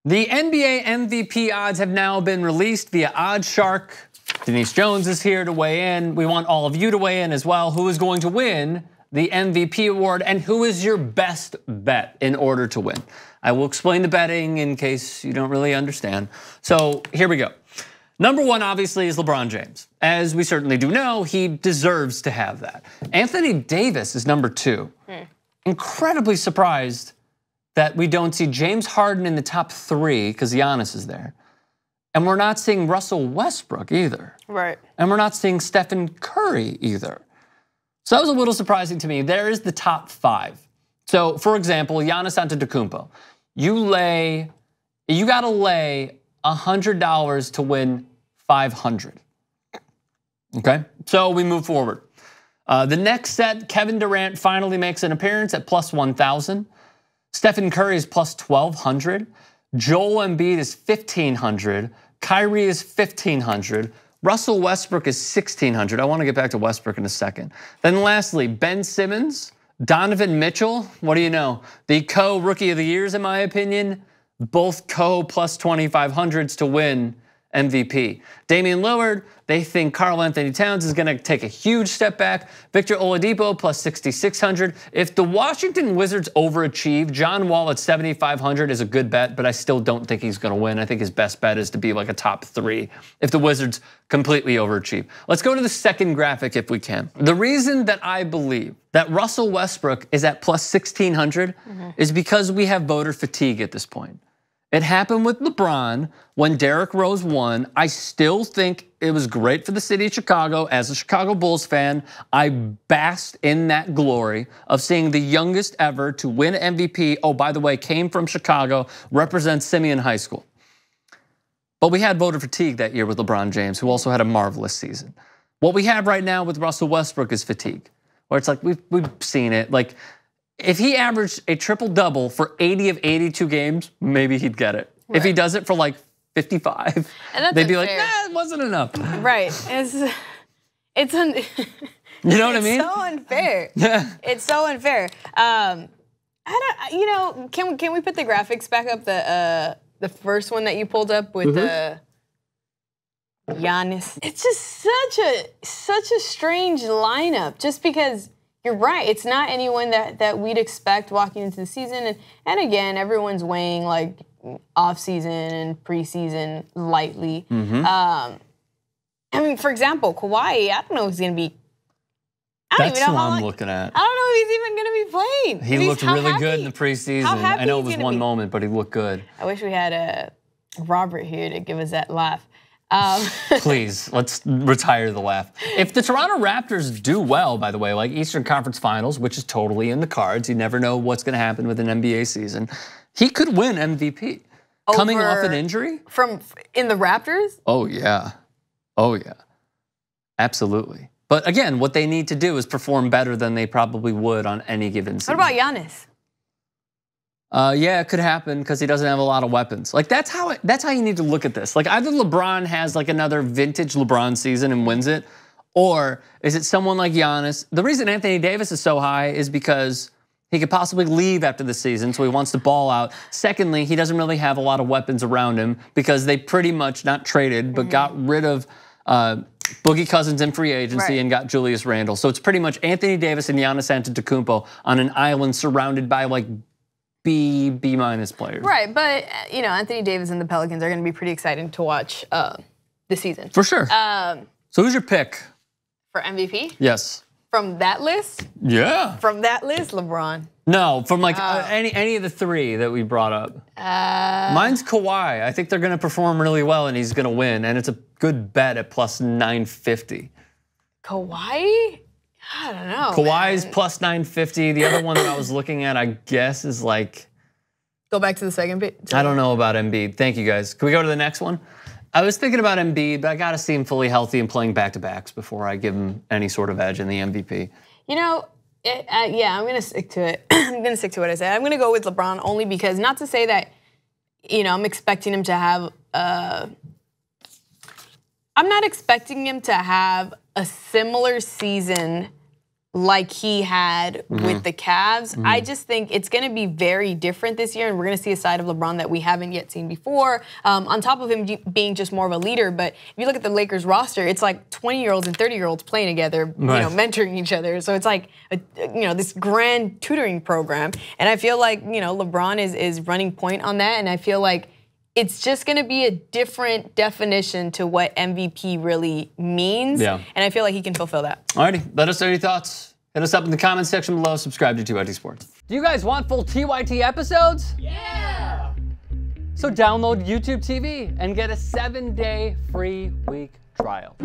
The NBA MVP odds have now been released via OddsShark. Denise Jones is here to weigh in. We want all of you to weigh in as well. Who is going to win the MVP award and who is your best bet in order to win? I will explain the betting in case you don't really understand. So here we go. Number one, obviously, is LeBron James. As we certainly do know, he deserves to have that. Anthony Davis is number two. Incredibly surprised that we don't see James Harden in the top three because Giannis is there. And we're not seeing Russell Westbrook either. Right. And we're not seeing Stephen Curry either. So that was a little surprising to me. There is the top five. So for example, Giannis Antetokounmpo. You gotta lay $100 to win 500. Okay, so we move forward. The next set, Kevin Durant finally makes an appearance at plus 1,000. Stephen Curry is plus 1,200. Joel Embiid is 1,500. Kyrie is 1,500. Russell Westbrook is 1,600. I want to get back to Westbrook in a second. Then lastly, Ben Simmons, Donovan Mitchell. What do you know? The co-rookie of the years, in my opinion. Both plus 2,500s to win MVP. Damian Lillard, they think Karl Anthony Towns is gonna take a huge step back. Victor Oladipo plus 6,600. If the Washington Wizards overachieve, John Wall at 7,500 is a good bet, but I still don't think he's gonna win. I think his best bet is to be like a top three if the Wizards completely overachieve. Let's go to the second graphic if we can. The reason that I believe that Russell Westbrook is at plus 1,600 is because we have voter fatigue at this point. It happened with LeBron when Derrick Rose won. I still think it was great for the city of Chicago. As a Chicago Bulls fan, I basked in that glory of seeing the youngest ever to win MVP. Oh, by the way, came from Chicago, represents Simeon High School. But we had voter fatigue that year with LeBron James, who also had a marvelous season. What we have right now with Russell Westbrook is fatigue, where it's like we've seen it. Like, if he averaged a triple-double for 80 of 82 games, maybe he'd get it. Right. If he does it for like 55, they'd be like, nah, it wasn't enough. Right. You know what I mean? It's so unfair. Yeah. It's so unfair. Can we put the graphics back up? The first one that you pulled up with the Giannis. It's just such a strange lineup. Just because. You're right. It's not anyone that we'd expect walking into the season. And again, everyone's weighing like off-season and preseason lightly. I mean, for example, Kawhi, I don't know if he's going to be. That's what I'm looking at. I don't know if he's even going to be playing. He looked really good in the preseason. I know it was one moment, but he looked good. I wish we had Robert here to give us that laugh. Please, let's retire the laugh. If the Toronto Raptors do well, by the way, like Eastern Conference Finals, which is totally in the cards, you never know what's going to happen with an NBA season, he could win MVP. Coming off an injury? In the Raptors? Oh, yeah. Oh, yeah. Absolutely. But again, what they need to do is perform better than they probably would on any given season. What about Giannis? Yeah, it could happen because he doesn't have a lot of weapons. Like that's how you need to look at this. Like either LeBron has like another vintage LeBron season and wins it, or is it someone like Giannis? The reason Anthony Davis is so high is because he could possibly leave after the season, so he wants to ball out. Secondly, he doesn't really have a lot of weapons around him because they pretty much not traded, but got rid of Boogie Cousins in free agency and got Julius Randle. So it's pretty much Anthony Davis and Giannis Antetokounmpo on an island surrounded by like B- players. Right, but Anthony Davis and the Pelicans are going to be pretty exciting to watch this season. For sure. So who's your pick? For MVP? Yes. From that list? Yeah. From that list, LeBron. No, from like any of the three that we brought up. Mine's Kawhi. I think they're going to perform really well and he's going to win. And it's a good bet at plus 950. Kawhi? I don't know. Kawhi's plus 950. The other one that I was looking at, I guess, is like. Go back to the second page. I don't know about Embiid. Thank you guys. Can we go to the next one? I was thinking about Embiid, but I got to see him fully healthy and playing back-to-backs before I give him any sort of edge in the MVP. Yeah, I'm going to stick to it. I'm going to stick to what I said. I'm going to go with LeBron only because, not to say that, I'm expecting him to have. I'm not expecting him to have a similar season like he had with the Cavs. I just think it's going to be very different this year, and we're going to see a side of LeBron that we haven't yet seen before, on top of him being just more of a leader. But if you look at the Lakers roster, it's like 20-year-olds and 30-year-olds playing together, you know, mentoring each other. So it's like, this grand tutoring program. And I feel like, LeBron is running point on that, and I feel like it's just going to be a different definition to what MVP really means. Yeah. And I feel like he can fulfill that. Alrighty, let us know your thoughts. Hit us up in the comments section below. Subscribe to TYT Sports. Do you guys want full TYT episodes? Yeah! So download YouTube TV and get a 7-day free week trial.